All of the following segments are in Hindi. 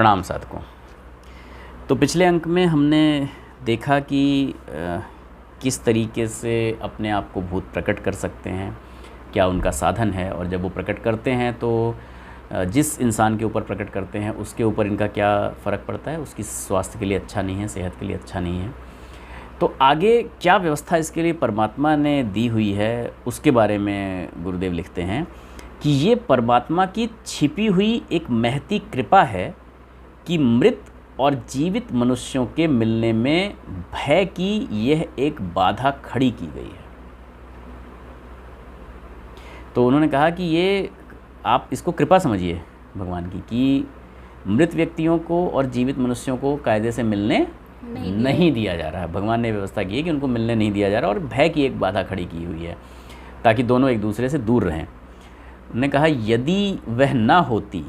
प्रणाम साधकों। तो पिछले अंक में हमने देखा कि किस तरीके से अपने आप को भूत प्रकट कर सकते हैं, क्या उनका साधन है, और जब वो प्रकट करते हैं तो जिस इंसान के ऊपर प्रकट करते हैं उसके ऊपर इनका क्या फ़र्क पड़ता है, उसकी स्वास्थ्य के लिए अच्छा नहीं है, सेहत के लिए अच्छा नहीं है। तो आगे क्या व्यवस्था इसके लिए परमात्मा ने दी हुई है, उसके बारे में गुरुदेव लिखते हैं कि ये परमात्मा की छिपी हुई एक महती कृपा है कि मृत और जीवित मनुष्यों के मिलने में भय की यह एक बाधा खड़ी की गई है। तो उन्होंने कहा कि ये आप इसको कृपा समझिए भगवान की, कि मृत व्यक्तियों को और जीवित मनुष्यों को कायदे से मिलने नहीं दिया जा रहा है। भगवान ने व्यवस्था की है कि उनको मिलने नहीं दिया जा रहा, और भय की एक बाधा खड़ी की हुई है ताकि दोनों एक दूसरे से दूर रहें। उन्होंने कहा यदि वह ना होती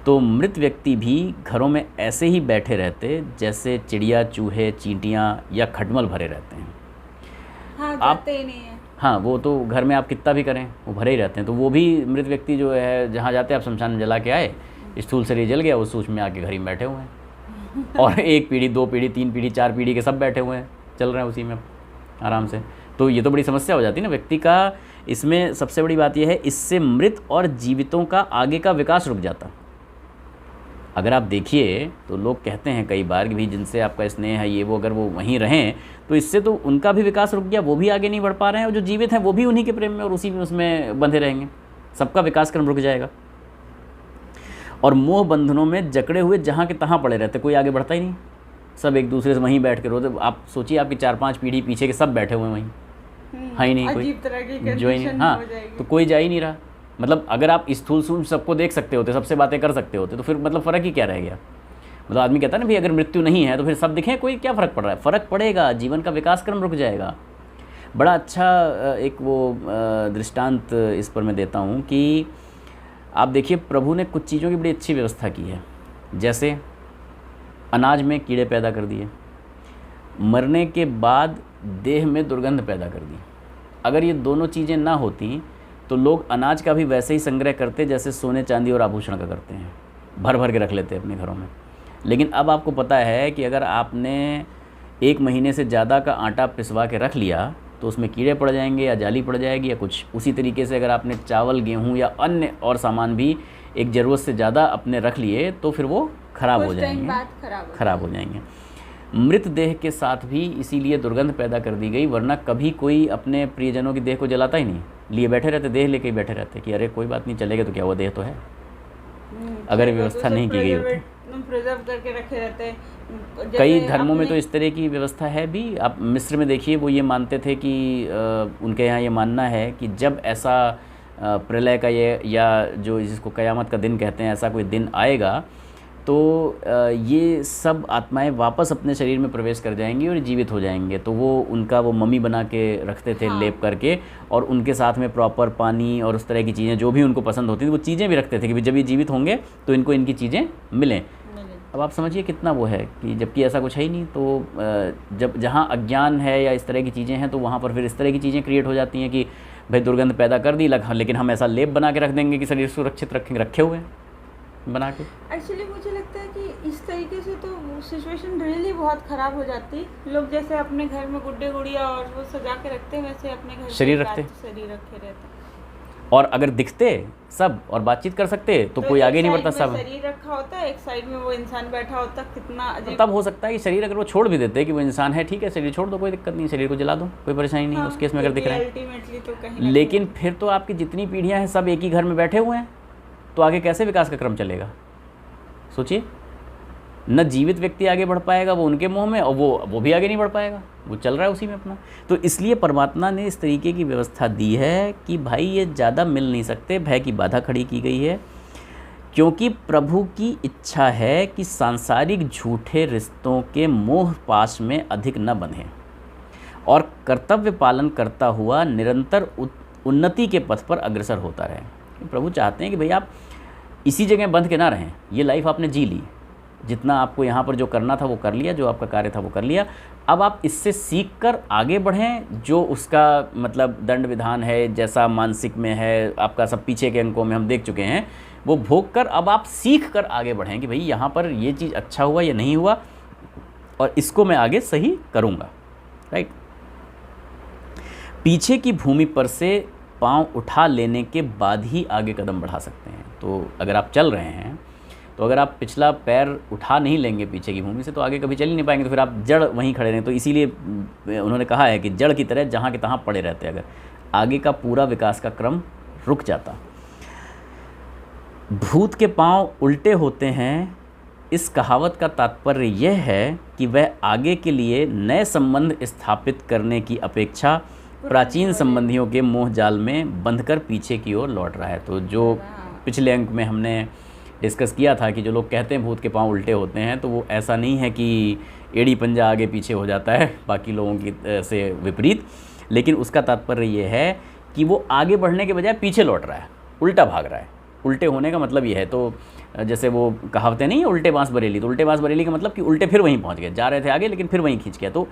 तो मृत व्यक्ति भी घरों में ऐसे ही बैठे रहते जैसे चिड़िया, चूहे, चींटियाँ या खटमल भरे रहते हैं। हाँ, जाते ही नहीं है। हाँ, वो तो घर में आप कितना भी करें वो भरे ही रहते हैं। तो वो भी मृत व्यक्ति जो है, जहाँ जाते हैं आप शमशान में जला के आए, स्थूल शरीर जल गया, वो सूक्ष्म में आके घर ही बैठे हुए हैं और एक पीढ़ी, दो पीढ़ी, तीन पीढ़ी, चार पीढ़ी के सब बैठे हुए हैं, चल रहे हैं उसी में आराम से। तो ये तो बड़ी समस्या हो जाती है ना व्यक्ति का। इसमें सबसे बड़ी बात यह है, इससे मृत और जीवितों का आगे का विकास रुक जाता। अगर आप देखिए तो लोग कहते हैं कई बार कि भाई जिनसे आपका स्नेह है, ये वो, अगर वो वहीं रहें तो इससे तो उनका भी विकास रुक गया, वो भी आगे नहीं बढ़ पा रहे हैं, और जो जीवित हैं वो भी उन्हीं के प्रेम में और उसी में उसमें बंधे रहेंगे, सबका विकास क्रम रुक जाएगा। और मोह बंधनों में जकड़े हुए जहाँ के तहाँ पड़े रहते, कोई आगे बढ़ता ही नहीं, सब एक दूसरे से वहीं बैठ के रोते। आप सोचिए आपकी 4-5 पीढ़ी पीछे के सब बैठे हुए हैं वहीं, है ही नहीं कोई जो ही नहीं। हाँ, तो कोई जा ही नहीं रहा। मतलब अगर आप स्थूल सूक्ष्म सबको देख सकते होते, सबसे बातें कर सकते होते, तो फिर मतलब फ़र्क ही क्या रह गया। मतलब आदमी कहता है ना भाई अगर मृत्यु नहीं है तो फिर सब दिखें, कोई क्या फ़र्क पड़ रहा है? फ़र्क पड़ेगा, जीवन का विकास क्रम रुक जाएगा। बड़ा अच्छा एक वो दृष्टांत इस पर मैं देता हूँ कि आप देखिए प्रभु ने कुछ चीज़ों की बड़ी अच्छी व्यवस्था की है। जैसे अनाज में कीड़े पैदा कर दिए, मरने के बाद देह में दुर्गंध पैदा कर दी। अगर ये दोनों चीज़ें ना होती तो लोग अनाज का भी वैसे ही संग्रह करते जैसे सोने चांदी और आभूषण का करते हैं, भर भर के रख लेते हैं अपने घरों में। लेकिन अब आपको पता है कि अगर आपने 1 महीने से ज़्यादा का आटा पिसवा के रख लिया तो उसमें कीड़े पड़ जाएंगे या जाली पड़ जाएगी या कुछ। उसी तरीके से अगर आपने चावल, गेहूँ या अन्य और सामान भी एक ज़रूरत से ज़्यादा अपने रख लिए तो फिर वो ख़राब हो जाएंगे, ख़राब हो जाएंगे। मृत देह के साथ भी इसीलिए दुर्गंध पैदा कर दी गई, वरना कभी कोई अपने प्रियजनों की देह को जलाता ही नहीं, लिए बैठे रहते, देह लेके ही बैठे रहते कि अरे कोई बात नहीं, चलेगा तो क्या, वो देह तो है। अगर व्यवस्था नहीं की गई होती, प्रिजर्व करके रखे रहते। कई धर्मों में तो इस तरह की व्यवस्था है भी। आप मिस्र में देखिए, वो ये मानते थे कि उनके यहाँ ये मानना है कि जब ऐसा प्रलय का ये या जो जिसको कयामत का दिन कहते हैं, ऐसा कोई दिन आएगा तो ये सब आत्माएं वापस अपने शरीर में प्रवेश कर जाएंगी और जीवित हो जाएंगे। तो वो उनका वो मम्मी बना के रखते थे, हाँ, लेप करके, और उनके साथ में प्रॉपर पानी और उस तरह की चीज़ें जो भी उनको पसंद होती थी वो चीज़ें भी रखते थे कि जब ये जीवित होंगे तो इनको इनकी चीज़ें मिलें। अब आप समझिए कितना वो है कि जबकि ऐसा कुछ है ही नहीं। तो जब जहाँ अज्ञान है या इस तरह की चीज़ें हैं तो वहाँ पर फिर इस तरह की चीज़ें क्रिएट हो जाती हैं कि भाई दुर्गंध पैदा कर दी, लेकिन हम ऐसा लेप बना के रख देंगे कि शरीर सुरक्षित रखेंगे, रखे हुए बना के। एक्चुअली मुझे लगता है कि इस तरीके से तो सिचुएशन रियली बहुत ख़राब हो जाती। लोग जैसे अपने घर में गुड्डे गुड़िया और वो सजा के रखते हैं, वैसे अपने घर शरीर रखे रहते। और अगर दिखते सब और बातचीत कर सकते तो कोई आगे नहीं बढ़ता। सब शरीर रखा होता है, एक साइड में वो इंसान बैठा होता, कितना अजीब। तब हो सकता है कि शरीर अगर वो छोड़ भी देते कि वो इंसान है, ठीक है शरीर छोड़ दो, कोई दिक्कत नहीं, शरीर को जला दो, कोई परेशानी नहीं। उस केस में अगर दिख रहे हैं तो लेकिन फिर तो आपकी जितनी पीढ़ियाँ हैं सब एक ही घर में बैठे हुए हैं, तो आगे कैसे विकास का क्रम चलेगा? सोचिए, न जीवित व्यक्ति आगे बढ़ पाएगा, वो उनके मुंह में, और वो भी आगे नहीं बढ़ पाएगा, वो चल रहा है उसी में अपना। तो इसलिए परमात्मा ने इस तरीके की व्यवस्था दी है कि भाई ये ज़्यादा मिल नहीं सकते, भय की बाधा खड़ी की गई है, क्योंकि प्रभु की इच्छा है कि सांसारिक झूठे रिश्तों के मोह पाश में अधिक न बंधें और कर्तव्य पालन करता हुआ निरंतर उन्नति के पथ पर अग्रसर होता रहे। प्रभु चाहते हैं कि भाई आप इसी जगह बंध के ना रहें। ये लाइफ आपने जी ली, जितना आपको यहाँ पर जो करना था वो कर लिया, जो आपका कार्य था वो कर लिया। अब आप इससे सीख कर आगे बढ़ें, जो उसका मतलब दंड विधान है, जैसा मानसिक में है आपका, सब पीछे के अंकों में हम देख चुके हैं, वो भोग कर अब आप सीख कर आगे बढ़ें कि भाई यहाँ पर ये चीज़ अच्छा हुआ या नहीं हुआ और इसको मैं आगे सही करूँगा, राइट। पीछे की भूमि पर से पाँव उठा लेने के बाद ही आगे कदम बढ़ा सकते हैं। तो अगर आप चल रहे हैं तो अगर आप पिछला पैर उठा नहीं लेंगे पीछे की भूमि से तो आगे कभी चल ही नहीं पाएंगे, तो फिर आप जड़ वहीं खड़े रहें। तो इसीलिए उन्होंने कहा है कि जड़ की तरह जहाँ के तहाँ पड़े रहते, अगर आगे का पूरा विकास का क्रम रुक जाता। भूत के पांव उल्टे होते हैं, इस कहावत का तात्पर्य यह है कि वह आगे के लिए नए संबंध स्थापित करने की अपेक्षा प्राचीन संबंधियों के मोह जाल में बंधकर पीछे की ओर लौट रहा है। तो जो पिछले अंक में हमने डिस्कस किया था कि जो लोग कहते हैं भूत के पांव उल्टे होते हैं, तो वो ऐसा नहीं है कि एड़ी पंजा आगे पीछे हो जाता है बाकी लोगों की से विपरीत, लेकिन उसका तात्पर्य ये है कि वो आगे बढ़ने के बजाय पीछे लौट रहा है, उल्टा भाग रहा है। उल्टे होने का मतलब ये है, तो जैसे वो कहावतें नहीं है उल्टे बांस बरेली, तो उल्टे बांस बरेली का मतलब कि उल्टे फिर वहीं पहुँच गए, जा रहे थे आगे लेकिन फिर वहीं खींच गया। तो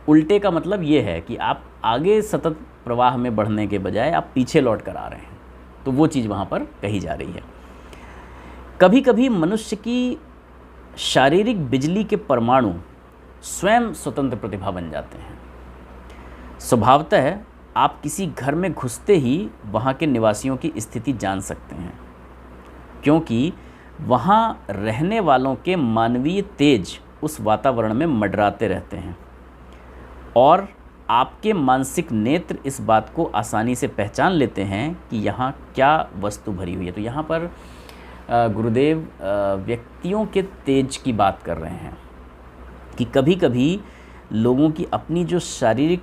उल्टे का मतलब ये है कि आप आगे सतत प्रवाह में बढ़ने के बजाय आप पीछे लौट कर आ रहे हैं, तो वो चीज़ वहाँ पर कही जा रही है। कभी कभी मनुष्य की शारीरिक बिजली के परमाणु स्वयं स्वतंत्र प्रतिभा बन जाते हैं। स्वभावतः आप किसी घर में घुसते ही वहाँ के निवासियों की स्थिति जान सकते हैं, क्योंकि वहाँ रहने वालों के मानवीय तेज उस वातावरण में मंडराते रहते हैं और आपके मानसिक नेत्र इस बात को आसानी से पहचान लेते हैं कि यहाँ क्या वस्तु भरी हुई है। तो यहाँ पर गुरुदेव व्यक्तियों के तेज की बात कर रहे हैं कि कभी कभी लोगों की अपनी जो शारीरिक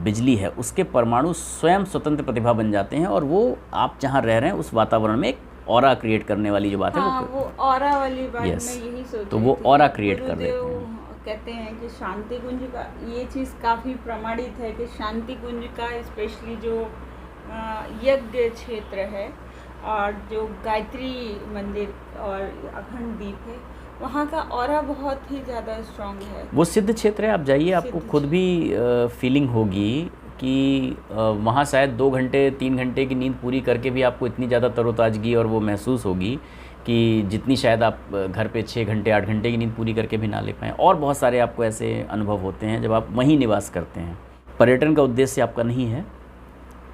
बिजली है उसके परमाणु स्वयं स्वतंत्र प्रतिभा बन जाते हैं और वो आप जहाँ रह रहे हैं उस वातावरण में एक ऑरा क्रिएट करने वाली जो बात है वो ऑरा वाली बात yes, मैं यही सोच तो वो ऑरा क्रिएट कर देते हैं। कहते हैं कि शांति कुंज का ये चीज़ काफ़ी प्रमाणित है कि शांति कुंज का स्पेशली जो यज्ञ क्षेत्र है और जो गायत्री मंदिर और अखंड दीप है, वहाँ का ऑरा बहुत ही ज़्यादा स्ट्रांग है। वो सिद्ध क्षेत्र है, आप जाइए आपको खुद भी फीलिंग होगी कि वहाँ शायद 2 घंटे 3 घंटे की नींद पूरी करके भी आपको इतनी ज़्यादा तरोताजगी और वो महसूस होगी कि जितनी शायद आप घर पे 6 घंटे 8 घंटे की नींद पूरी करके भी ना ले पाएँ। और बहुत सारे आपको ऐसे अनुभव होते हैं जब आप वहीं निवास करते हैं। पर्यटन का उद्देश्य आपका नहीं है,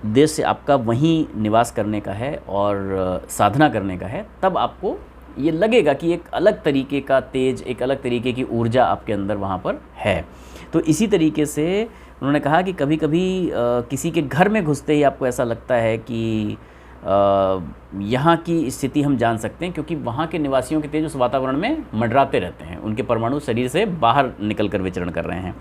उद्देश्य आपका वहीं निवास करने का है और साधना करने का है, तब आपको ये लगेगा कि एक अलग तरीके का तेज, एक अलग तरीके की ऊर्जा आपके अंदर वहाँ पर है। तो इसी तरीके से उन्होंने कहा कि कभी कभी किसी के घर में घुसते ही आपको ऐसा लगता है कि यहाँ की स्थिति हम जान सकते हैं, क्योंकि वहाँ के निवासियों के तेज उस वातावरण में मंडराते रहते हैं, उनके परमाणु शरीर से बाहर निकल कर विचरण कर रहे हैं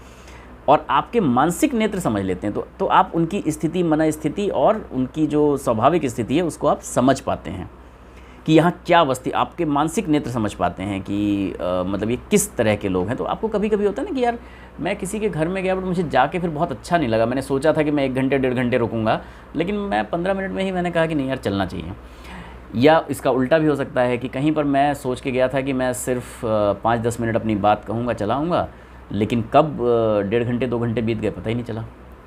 और आपके मानसिक नेत्र समझ लेते हैं। तो आप उनकी स्थिति, मन स्थिति और उनकी जो स्वाभाविक स्थिति है उसको आप समझ पाते हैं कि यहाँ क्या वस्ती, आपके मानसिक नेत्र समझ पाते हैं कि मतलब ये किस तरह के लोग हैं। तो आपको कभी कभी होता है ना कि यार मैं किसी के घर में गया बट मुझे जाके फिर बहुत अच्छा नहीं लगा, मैंने सोचा था कि मैं 1 घंटे 1.5 घंटे रुकूंगा, लेकिन मैं 15 मिनट में ही मैंने कहा कि नहीं यार चलना चाहिए। या इसका उल्टा भी हो सकता है कि कहीं पर मैं सोच के गया था कि मैं सिर्फ 5-10 मिनट अपनी बात कहूँगा, चलाऊँगा, लेकिन कब 1.5 घंटे 2 घंटे बीत गए पता ही नहीं चला।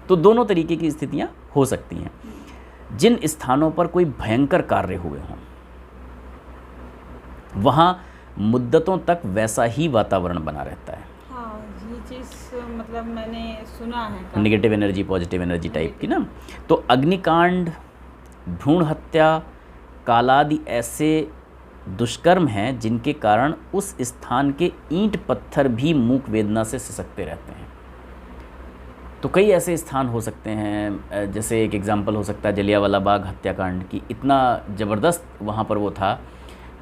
तो दोनों तरीके की स्थितियाँ हो सकती हैं। जिन स्थानों पर कोई भयंकर कार्य हुए हों वहाँ मुद्दतों तक वैसा ही वातावरण बना रहता है। हाँ, ये चीज़ मतलब मैंने सुना है, negative energy positive energy type की ना। तो अग्निकांड, भ्रूण हत्या, कालादि ऐसे दुष्कर्म हैं जिनके कारण उस स्थान के ईंट पत्थर भी मूक वेदना से सिसकते रहते हैं। तो कई ऐसे स्थान हो सकते हैं, जैसे एक एग्जांपल हो सकता है जलियांवाला बाग हत्याकांड की। इतना ज़बरदस्त वहाँ पर वो था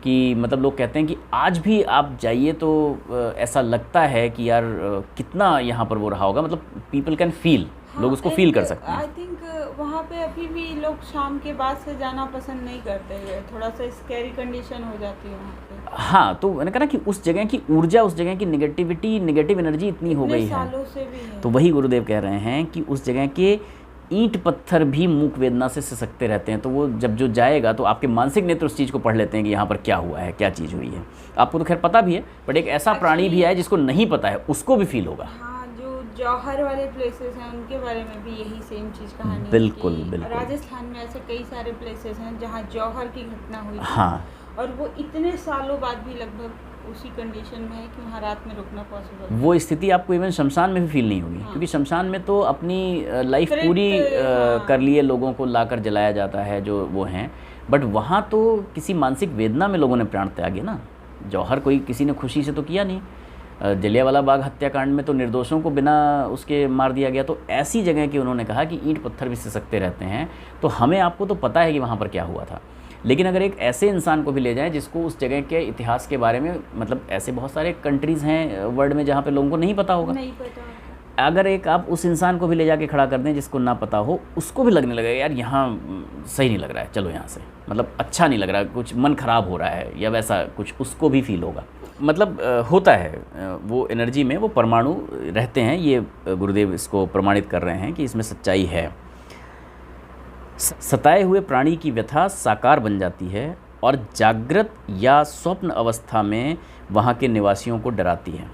कि मतलब लोग कहते हैं कि आज भी आप जाइए तो ऐसा लगता है कि यार कितना यहाँ पर वो रहा होगा, मतलब पीपल कैन फील, लोग उसको फील कर सकते हैं। आई थिंक वहाँ पे अभी भी लोग शाम के बाद से जाना पसंद नहीं करते हैं, थोड़ा सा स्कैरी कंडीशन हो जाती है वहाँ पे। हाँ, तो मैंने कहा ना कि उस जगह की ऊर्जा, उस जगह की नेगेटिविटी, नेगेटिव एनर्जी इतनी हो गई है, सालों से भी है। तो वही गुरुदेव कह रहे हैं कि उस जगह के ईंट पत्थर भी मूक वेदना से सिसकते रहते हैं। तो वो जब जो जाएगा तो आपके मानसिक नेत्र उस चीज़ को पढ़ लेते हैं कि यहाँ पर क्या हुआ है, क्या चीज़ हुई है। आपको तो खैर पता भी है, बट एक ऐसा प्राणी भी है जिसको नहीं पता है, उसको भी फील होगा। हाँ, जो जौहर वाले प्लेसेस हैं उनके बारे में भी यही सेम चीज़ कहानी है बिल्कुल कि बिल्कुल। राजस्थान में ऐसे कई सारे प्लेसेस हैं जहाँ जौहर की घटना हुई थी। हाँ, और वो इतने सालों बाद भी लगभग उसी कंडीशन में है कि वहाँ रात में रुकना पॉसिबल। वो स्थिति आपको इवन शमशान में भी फील नहीं होगी। हाँ। क्योंकि शमशान में तो अपनी लाइफ Correct, पूरी हाँ। कर लिए लोगों को लाकर जलाया जाता है जो वो हैं, बट वहाँ तो किसी मानसिक वेदना में लोगों ने प्राण त्यागे ना। जौहर कोई किसी ने खुशी से तो किया नहीं। जलियांवाला बाग हत्याकांड में तो निर्दोषों को बिना उसके मार दिया गया। तो ऐसी जगह की उन्होंने कहा कि ईंट पत्थर भी सिसकते रहते हैं, तो हमें आपको तो पता है कि वहाँ पर क्या हुआ था। लेकिन अगर एक ऐसे इंसान को भी ले जाएं जिसको उस जगह के इतिहास के बारे में, मतलब ऐसे बहुत सारे कंट्रीज़ हैं वर्ल्ड में जहाँ पे लोगों को नहीं पता होगा, नहीं पता होता। अगर एक आप उस इंसान को भी ले जाके खड़ा कर दें जिसको ना पता हो, उसको भी लगने लगेगा यार यहाँ सही नहीं लग रहा है, चलो यहाँ से, मतलब अच्छा नहीं लग रहा, कुछ मन ख़राब हो रहा है या वैसा कुछ, उसको भी फील होगा। मतलब होता है वो एनर्जी में वो परमाणु रहते हैं। ये गुरुदेव इसको प्रमाणित कर रहे हैं कि इसमें सच्चाई है। सताए हुए प्राणी की व्यथा साकार बन जाती है और जागृत या स्वप्न अवस्था में वहाँ के निवासियों को डराती है।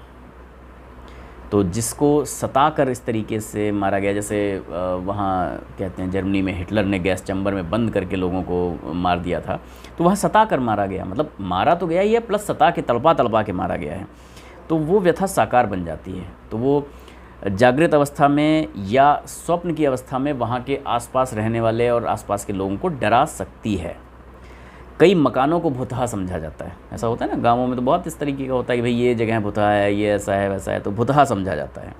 तो जिसको सताकर इस तरीके से मारा गया, जैसे वहाँ कहते हैं जर्मनी में हिटलर ने गैस चैम्बर में बंद करके लोगों को मार दिया था, तो वहाँ सता कर मारा गया, मतलब मारा तो गया ही है प्लस सता के तड़पा के मारा गया है। तो वो व्यथा साकार बन जाती है। तो वो जागृत अवस्था में या स्वप्न की अवस्था में वहाँ के आसपास रहने वाले और आसपास के लोगों को डरा सकती है। कई मकानों को भुतहा समझा जाता है। ऐसा होता है ना, गाँवों में तो बहुत इस तरीके का होता है कि भाई ये जगह भुतहा है, ये ऐसा है वैसा है, तो भुतहा समझा जाता है।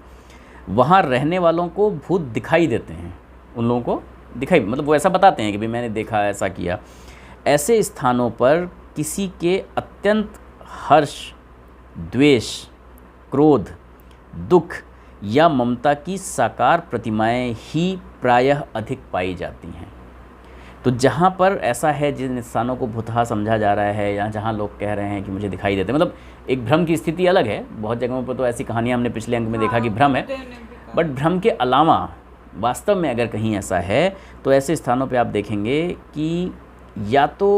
वहाँ रहने वालों को भूत दिखाई देते हैं, उन लोगों को दिखाई, मतलब वो ऐसा बताते हैं कि भाई मैंने देखा, ऐसा किया। ऐसे स्थानों पर किसी के अत्यंत हर्ष, द्वेष, क्रोध, दुख या ममता की साकार प्रतिमाएं ही प्रायः अधिक पाई जाती हैं। तो जहाँ पर ऐसा है, जिन स्थानों को भुतहा समझा जा रहा है या जहाँ लोग कह रहे हैं कि मुझे दिखाई देते हैं, मतलब एक भ्रम की स्थिति अलग है। बहुत जगहों पर तो ऐसी कहानियाँ हमने पिछले अंक में देखा कि भ्रम है, बट भ्रम के अलावा वास्तव में अगर कहीं ऐसा है तो ऐसे स्थानों पे आप देखेंगे कि या तो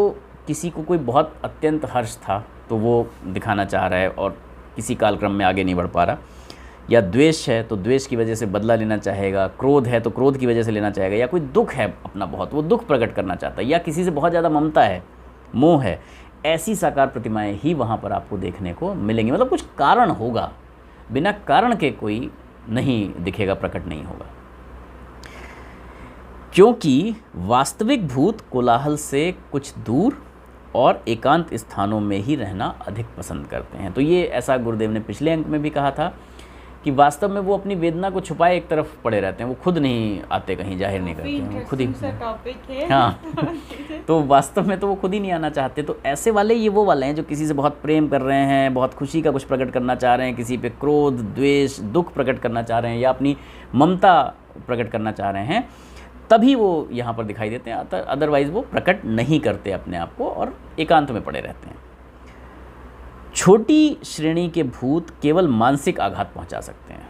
किसी को कोई बहुत अत्यंत हर्ष था तो वो दिखाना चाह रहा है और किसी कालक्रम में आगे नहीं बढ़ पा रहा, या द्वेष है तो द्वेष की वजह से बदला लेना चाहेगा, क्रोध है तो क्रोध की वजह से लेना चाहेगा, या कोई दुख है अपना बहुत, वो दुख प्रकट करना चाहता है, या किसी से बहुत ज़्यादा ममता है, मोह है। ऐसी साकार प्रतिमाएं ही वहाँ पर आपको देखने को मिलेंगी। मतलब कुछ कारण होगा, बिना कारण के कोई नहीं दिखेगा, प्रकट नहीं होगा। क्योंकि वास्तविक भूत कोलाहल से कुछ दूर और एकांत स्थानों में ही रहना अधिक पसंद करते हैं। तो ये ऐसा गुरुदेव ने पिछले अंक में भी कहा था कि वास्तव में वो अपनी वेदना को छुपाए एक तरफ पड़े रहते हैं, वो खुद नहीं आते, कहीं जाहिर नहीं करते हैं, वो खुद ही। टॉपिक है। हाँ तो वास्तव में तो वो खुद ही नहीं आना चाहते। तो ऐसे वाले ये वो वाले हैं जो किसी से बहुत प्रेम कर रहे हैं, बहुत खुशी का कुछ प्रकट करना चाह रहे हैं, किसी पे क्रोध, द्वेष, दुख प्रकट करना चाह रहे हैं या अपनी ममता प्रकट करना चाह रहे हैं, तभी वो यहाँ पर दिखाई देते हैं। अदरवाइज़ वो प्रकट नहीं करते अपने आप को और एकांत में पड़े रहते हैं। छोटी श्रेणी के भूत केवल मानसिक आघात पहुंचा सकते हैं,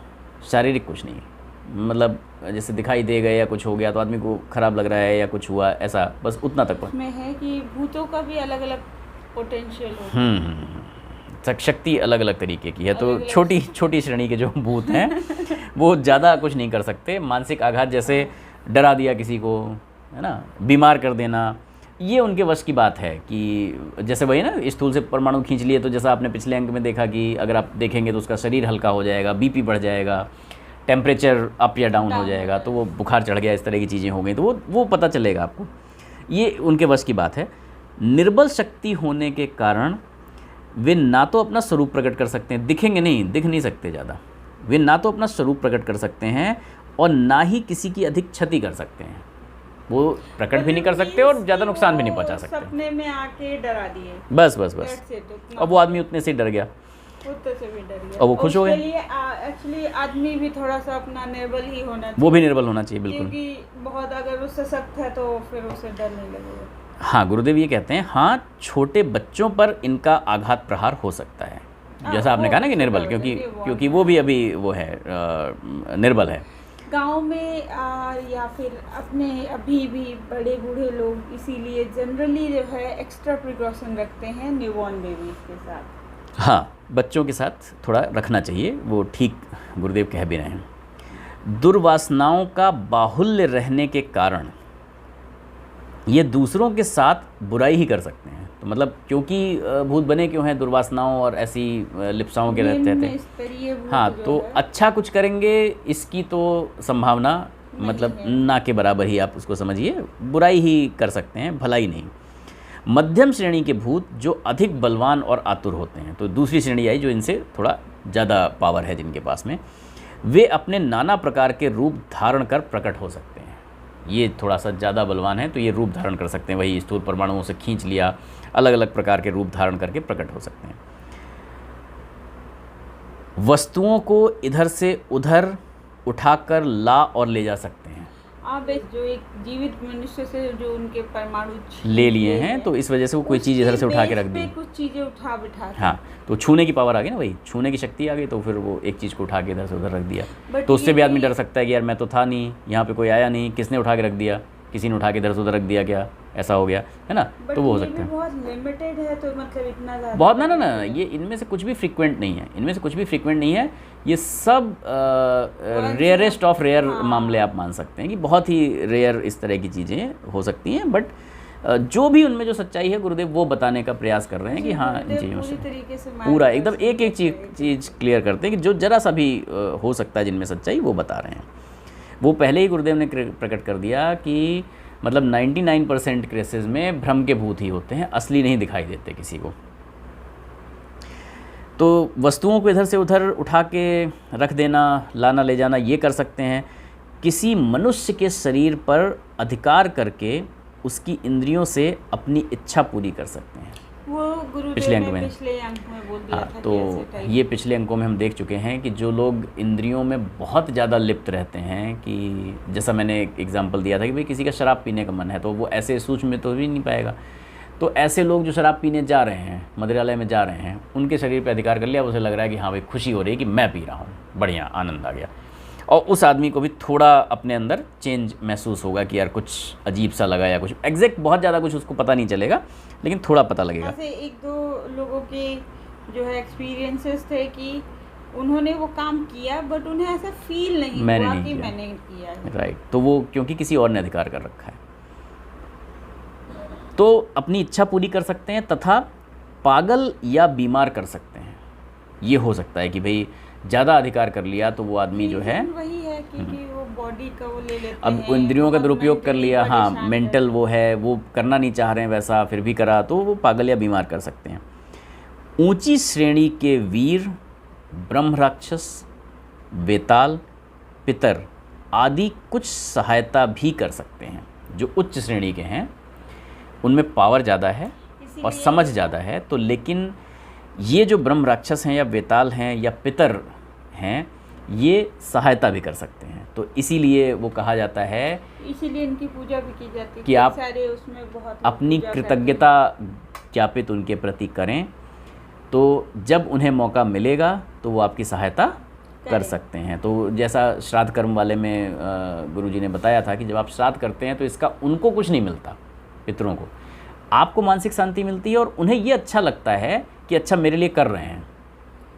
शारीरिक कुछ नहीं। मतलब जैसे दिखाई दे गए या कुछ हो गया तो आदमी को खराब लग रहा है या कुछ हुआ, ऐसा बस उतना तक में है कि भूतों का भी अलग अलग पोटेंशियल होता है। शक्ति अलग अलग तरीके की है। तो छोटी श्रेणी के जो भूत हैं वो ज़्यादा कुछ नहीं कर सकते। मानसिक आघात, जैसे डरा दिया किसी को, है ना, बीमार कर देना, ये उनके वश की बात है। कि जैसे वही ना, स्थूल से परमाणु खींच लिए, तो जैसा आपने पिछले अंक में देखा कि अगर आप देखेंगे तो उसका शरीर हल्का हो जाएगा, बीपी बढ़ जाएगा, टेम्परेचर अप या डाउन हो जाएगा, तो वो बुखार चढ़ गया, इस तरह की चीज़ें हो गई, तो वो पता चलेगा आपको। ये उनके वश की बात है। निर्बल शक्ति होने के कारण वे ना तो अपना स्वरूप प्रकट कर सकते हैं, दिखेंगे नहीं, दिख नहीं सकते ज़्यादा, वे ना तो अपना स्वरूप प्रकट कर सकते हैं और ना ही किसी की अधिक क्षति कर सकते हैं। वो प्रकट भी नहीं कर सकते और ज़्यादा नुकसान भी नहीं पहुंचा सकते। सपने में आके डरा दिए, बस। अब वो आदमी उतने से ही डर गया, उतने से भी डर गया और वो खुश हो गया। एक्चुअली आदमी भी थोड़ा सा अपना निर्बल ही होना चाहिए, वो भी निर्बल होना चाहिए, बिल्कुल। क्योंकि बहुत अगर उससे सख्त है तो फिर उसे डर नहीं लगेगा। हाँ, गुरुदेव ये कहते हैं, हाँ छोटे बच्चों पर इनका आघात प्रहार हो सकता है, जैसा आपने कहा ना कि निर्बल, क्योंकि वो भी अभी वो है, निर्बल है। गांव में या फिर अपने अभी भी बड़े बूढ़े लोग इसीलिए जनरली जो है एक्स्ट्रा प्रिकॉशन रखते हैं न्यूबॉर्न बेबीज के साथ। हाँ, बच्चों के साथ थोड़ा रखना चाहिए, वो ठीक गुरुदेव कह भी रहे हैं। दुर्वासनाओं का बाहुल्य रहने के कारण ये दूसरों के साथ बुराई ही कर सकते हैं। तो मतलब क्योंकि भूत बने क्यों हैं, दुर्वासनाओं और ऐसी लिप्साओं के रहते थे। हाँ, तो अच्छा कुछ करेंगे इसकी तो संभावना मतलब ना के बराबर ही आप उसको समझिए, बुराई ही कर सकते हैं, भलाई नहीं। मध्यम श्रेणी के भूत जो अधिक बलवान और आतुर होते हैं, तो दूसरी श्रेणी आई जो इनसे थोड़ा ज़्यादा पावर है जिनके पास में, वे अपने नाना प्रकार के रूप धारण कर प्रकट हो सकते हैं। ये थोड़ा सा ज़्यादा बलवान है तो ये रूप धारण कर सकते हैं, वही स्थूल परमाणुओं से खींच लिया, अलग अलग प्रकार के रूप धारण करके प्रकट हो सकते हैं। वस्तुओं को इधर से उधर उठाकर ला और ले जा सकते हैं। आप जो एक जीवित मनुष्य से जो उनके परमाणु ले लिए हैं, तो इस वजह से वो कोई चीज़ इधर से उठा के रख दी, कुछ चीज़ें उठा बिठा। हाँ, तो छूने की पावर आ गई ना, वही छूने की शक्ति आ गई, तो फिर वो एक चीज़ को उठा के इधर से उधर रख दिया। तो उससे भी आदमी डर सकता है कि यार मैं तो था नहीं, यहाँ पे कोई आया नहीं, किसने उठा के रख दिया, किसी ने उठा के इधर से उधर रख दिया, क्या ऐसा हो गया है ना, तो वो हो सकता है। बहुत लिमिटेड है, तो मतलब इतना ज़्यादा बहुत ना, ये इनमें से कुछ भी फ्रीक्वेंट नहीं है, इनमें से कुछ भी फ्रीक्वेंट नहीं है। ये सब रेयरेस्ट ऑफ रेयर मामले आप मान सकते हैं कि बहुत ही रेयर इस तरह की चीज़ें हो सकती हैं। बट जो भी उनमें जो सच्चाई है गुरुदेव वो बताने का प्रयास कर रहे हैं कि हाँ, इन चीज़ों से पूरा एकदम एक एक चीज़ क्लियर करते हैं कि जो जरा सा भी हो सकता है जिनमें सच्चाई, वो बता रहे हैं। वो पहले ही गुरुदेव ने प्रकट कर दिया कि मतलब 99% केसेस में भ्रम के भूत ही होते हैं, असली नहीं दिखाई देते किसी को। तो वस्तुओं को इधर से उधर उठा के रख देना, लाना ले जाना, ये कर सकते हैं। किसी मनुष्य के शरीर पर अधिकार करके उसकी इंद्रियों से अपनी इच्छा पूरी कर सकते हैं। वो गुरुदेव पिछले अंक में बोल दिया था। तो ये पिछले अंकों में हम देख चुके हैं कि जो लोग इंद्रियों में बहुत ज़्यादा लिप्त रहते हैं, कि जैसा मैंने एक एग्जांपल दिया था कि भाई किसी का शराब पीने का मन है, तो वो ऐसे सूक्ष्म में तो भी नहीं पाएगा। तो ऐसे लोग जो शराब पीने जा रहे हैं, मदिरालय में जा रहे हैं, उनके शरीर पे अधिकार कर लिया, उसे लग रहा है कि हाँ भाई खुशी हो रही है कि मैं पी रहा हूँ, बढ़िया आनंद आ गया। और उस आदमी को भी थोड़ा अपने अंदर चेंज महसूस होगा कि यार कुछ अजीब सा लगा, या कुछ एग्जैक्ट बहुत ज़्यादा कुछ उसको पता नहीं चलेगा, लेकिन थोड़ा पता लगेगा। ऐसे एक दो लोगों के जो है एक्सपीरियंसेस थे कि उन्होंने वो काम किया बट उन्हें ऐसा फील नहीं हुआ कि मैंने किया। राइट, तो वो क्योंकि किसी और ने अधिकार कर रखा है। तो अपनी इच्छा पूरी कर सकते हैं तथा पागल या बीमार कर सकते हैं। ये हो सकता है कि भाई ज़्यादा अधिकार कर लिया तो वो आदमी जो है, वही है क्योंकि वो बॉडी का वो ले लेते हैं, अब इंद्रियों का दुरुपयोग कर लिया, हाँ मेंटल वो है, वो करना नहीं चाह रहे हैं वैसा, फिर भी करा, तो वो पागल या बीमार कर सकते हैं। ऊंची श्रेणी के वीर, ब्रह्म राक्षस, वेताल, पितर आदि कुछ सहायता भी कर सकते हैं। जो उच्च श्रेणी के हैं उनमें पावर ज़्यादा है और समझ ज़्यादा है, तो लेकिन ये जो ब्रह्म राक्षस हैं या वेताल हैं या पितर हैं, ये सहायता भी कर सकते हैं। तो इसीलिए वो कहा जाता है, इसीलिए इनकी पूजा भी की जाती है कि आप सारे उसमें बहुत अपनी कृतज्ञता ज्ञापित उनके प्रति करें, तो जब उन्हें मौका मिलेगा तो वो आपकी सहायता कर सकते हैं। तो जैसा श्राद्ध कर्म वाले में गुरुजी ने बताया था कि जब आप श्राद्ध करते हैं तो इसका उनको कुछ नहीं मिलता, पितरों को, आपको मानसिक शांति मिलती है और उन्हें ये अच्छा लगता है कि अच्छा मेरे लिए कर रहे हैं,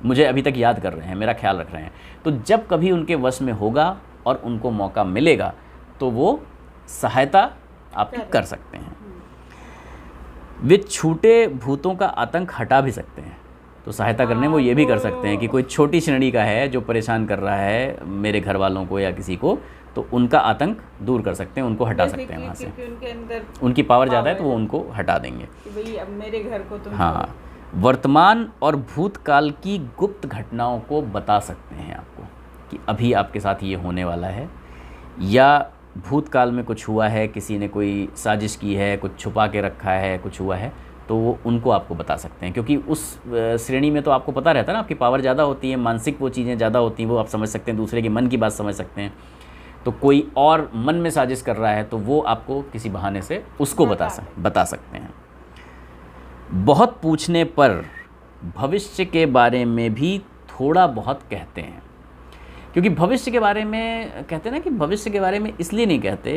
मुझे अभी तक याद कर रहे हैं, मेरा ख्याल रख रहे हैं। तो जब कभी उनके वश में होगा और उनको मौका मिलेगा तो वो सहायता आपकी कर सकते हैं। वे छूटे भूतों का आतंक हटा भी सकते हैं। तो सहायता करने वो ये भी कर सकते हैं कि कोई छोटी श्रेणी का है जो परेशान कर रहा है मेरे घर वालों को या किसी को, तो उनका आतंक दूर कर सकते हैं, उनको हटा सकते हैं वहाँ से। उनके अंदर उनकी पावर ज़्यादा है तो वो उनको हटा देंगे कि भाई अब मेरे घर को तुम। हाँ, वर्तमान और भूतकाल की गुप्त घटनाओं को बता सकते हैं आपको कि अभी आपके साथ ये होने वाला है, या भूतकाल में कुछ हुआ है, किसी ने कोई साजिश की है, कुछ छुपा के रखा है, कुछ हुआ है, तो वो उनको आपको बता सकते हैं। क्योंकि उस श्रेणी में तो आपको पता रहता है ना, आपकी पावर ज़्यादा होती है, मानसिक वो चीज़ें ज़्यादा होती हैं, वो आप समझ सकते हैं, दूसरे के मन की बात समझ सकते हैं। तो कोई और मन में साजिश कर रहा है तो वो आपको किसी बहाने से उसको बता सकते हैं। बहुत पूछने पर भविष्य के बारे में भी थोड़ा बहुत कहते हैं। क्योंकि भविष्य के बारे में कहते हैं ना कि भविष्य के बारे में इसलिए नहीं कहते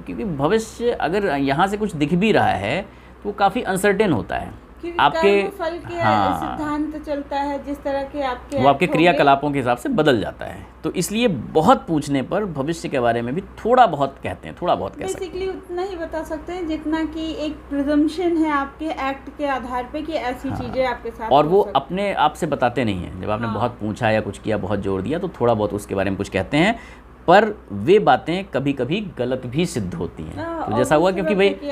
क्योंकि भविष्य अगर यहाँ से कुछ दिख भी रहा है तो वो काफ़ी अनसर्टेन होता है। आपके फल के सिद्धांत चलता है, जिस तरह के आपके वो आपके क्रियाकलापों के हिसाब से बदल जाता है। तो इसलिए बहुत पूछने पर भविष्य के बारे में भी थोड़ा बहुत कहते हैं, थोड़ा बहुत कह सकते हैं। बेसिकली उतना ही बता सकते हैं जितना कि एक प्रिजम्पशन है आपके एक्ट के आधार पे कि ऐसी चीज़ें आपके साथ और वो अपने आप से बताते नहीं हैं। जब आपने बहुत पूछा या कुछ किया, बहुत जोर दिया, तो थोड़ा बहुत उसके बारे में कुछ कहते हैं, पर वे बातें कभी कभी गलत भी सिद्ध होती हैं। तो जैसा हुआ क्योंकि भाई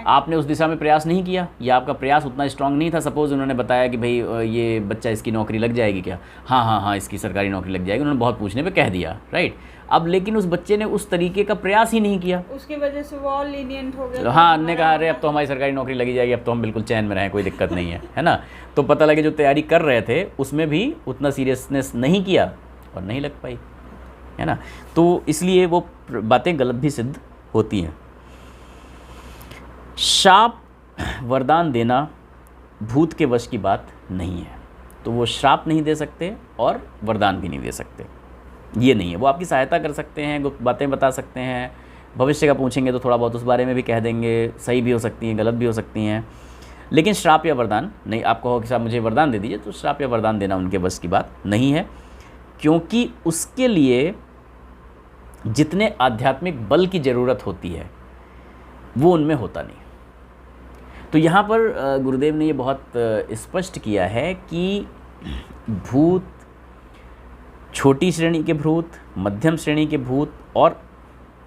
आपने उस दिशा में प्रयास नहीं किया या आपका प्रयास उतना स्ट्रांग नहीं था। सपोज उन्होंने बताया कि भाई ये बच्चा, इसकी नौकरी लग जाएगी क्या? हाँ हाँ हाँ, इसकी सरकारी नौकरी लग जाएगी। उन्होंने बहुत पूछने पे कह दिया, राइट। अब लेकिन उस बच्चे ने उस तरीके का प्रयास ही नहीं किया, उसकी वजह से वो और लीनियंट हो गया। हाँ, ने कहा अरे अब तो हमारी सरकारी नौकरी लगी जाएगी, अब तो हम बिल्कुल चैन में रहें, कोई दिक्कत नहीं है ना। तो पता लगे जो तैयारी कर रहे थे उसमें भी उतना सीरियसनेस नहीं किया और नहीं लग पाई, है ना। तो इसलिए वो बातें गलत भी सिद्ध होती हैं। शाप वरदान देना भूत के वश की बात नहीं है। तो वो श्राप नहीं दे सकते और वरदान भी नहीं दे सकते, ये नहीं है। वो आपकी सहायता कर सकते हैं, गुप्त बातें बता सकते हैं। भविष्य का पूछेंगे तो थोड़ा बहुत उस बारे में भी कह देंगे, सही भी हो सकती हैं, गलत भी हो सकती हैं। लेकिन श्राप या वरदान नहीं। आप कहो कि साहब मुझे वरदान दे दीजिए, तो श्राप या वरदान देना उनके बस की बात नहीं है, क्योंकि उसके लिए जितने आध्यात्मिक बल की ज़रूरत होती है वो उनमें होता नहीं। तो यहाँ पर गुरुदेव ने ये बहुत स्पष्ट किया है कि भूत, छोटी श्रेणी के भूत, मध्यम श्रेणी के भूत और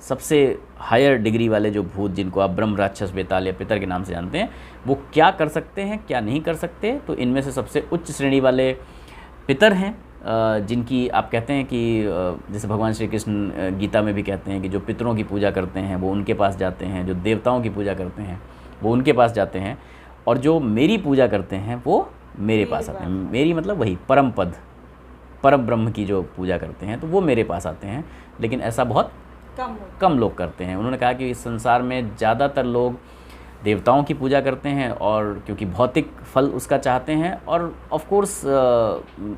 सबसे हायर डिग्री वाले जो भूत, जिनको आप ब्रह्म, राक्षस, बेताल या पितर के नाम से जानते हैं, वो क्या कर सकते हैं, क्या नहीं कर सकते। तो इनमें से सबसे उच्च श्रेणी वाले पितर हैं, जिनकी आप कहते हैं कि जैसे भगवान श्री कृष्ण गीता में भी कहते हैं कि जो पितरों की पूजा करते हैं वो उनके पास जाते हैं, जो देवताओं की पूजा करते हैं वो उनके पास जाते हैं, और जो मेरी पूजा करते हैं वो मेरे पास आते हैं। मेरी मतलब वही परम पद, परम ब्रह्म की जो पूजा करते हैं तो वो मेरे पास आते हैं। लेकिन ऐसा बहुत कम लोग करते हैं। उन्होंने कहा कि इस संसार में ज़्यादातर लोग देवताओं की पूजा करते हैं, और क्योंकि भौतिक फल उसका चाहते हैं, और ऑफ कोर्स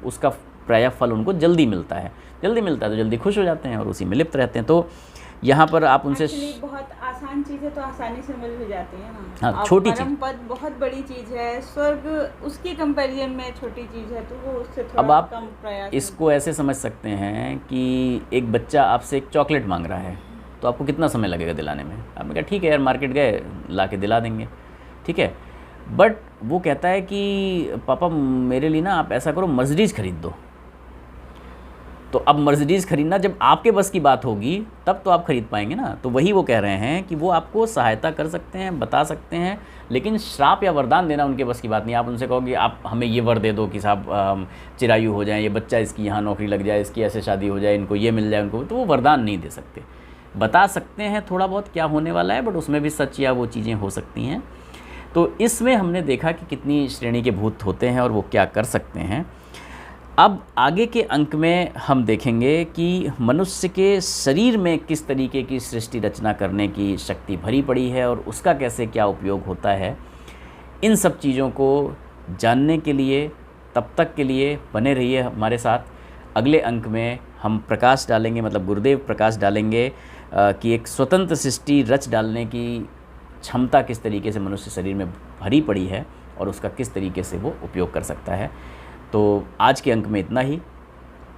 उसका प्रायः फल उनको जल्दी मिलता है तो जल्दी खुश हो जाते हैं और उसी में लिप्त रहते हैं। तो यहाँ पर आप उनसे बहुत आसान चीज़ें तो आसानी से मिल भी जाती है ना। हाँ, छोटी चीज़, पद बहुत बड़ी चीज़ है, स्वर्ग उसकी कंपैरिजन में छोटी चीज़ है, तो वो उससे थोड़ा अब आप कम प्रयास। इसको ऐसे समझ सकते हैं कि एक बच्चा आपसे एक चॉकलेट मांग रहा है, तो आपको कितना समय लगेगा दिलाने में? आपने कहा ठीक है यार, मार्केट गए ला के दिला देंगे, ठीक है। बट वो कहता है कि पापा मेरे लिए ना आप ऐसा करो, मर्सिडीज़ खरीद दो। तो अब मर्सिडीज़ खरीदना जब आपके बस की बात होगी तब तो आप खरीद पाएंगे ना। तो वही वो कह रहे हैं कि वो आपको सहायता कर सकते हैं, बता सकते हैं, लेकिन श्राप या वरदान देना उनके बस की बात नहीं। आप उनसे कहोगे आप हमें ये वर दे दो कि साहब चिरायु हो जाए, ये बच्चा इसकी यहाँ नौकरी लग जाए, इसकी ऐसे शादी हो जाए, इनको ये मिल जाए, उनको, तो वो वरदान नहीं दे सकते। बता सकते हैं थोड़ा बहुत क्या होने वाला है, बट उसमें भी सच या वो चीज़ें हो सकती हैं। तो इसमें हमने देखा कि कितनी श्रेणी के भूत होते हैं और वो क्या कर सकते हैं। अब आगे के अंक में हम देखेंगे कि मनुष्य के शरीर में किस तरीके की सृष्टि रचना करने की शक्ति भरी पड़ी है और उसका कैसे क्या उपयोग होता है। इन सब चीज़ों को जानने के लिए तब तक के लिए बने रहिए हमारे साथ। अगले अंक में हम प्रकाश डालेंगे, मतलब गुरुदेव प्रकाश डालेंगे कि एक स्वतंत्र सृष्टि रच डालने की क्षमता किस तरीके से मनुष्य शरीर में भरी पड़ी है और उसका किस तरीके से वो उपयोग कर सकता है। तो आज के अंक में इतना ही।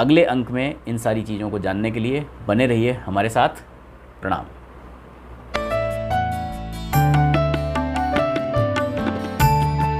अगले अंक में इन सारी चीज़ों को जानने के लिए बने रहिए हमारे साथ। प्रणाम।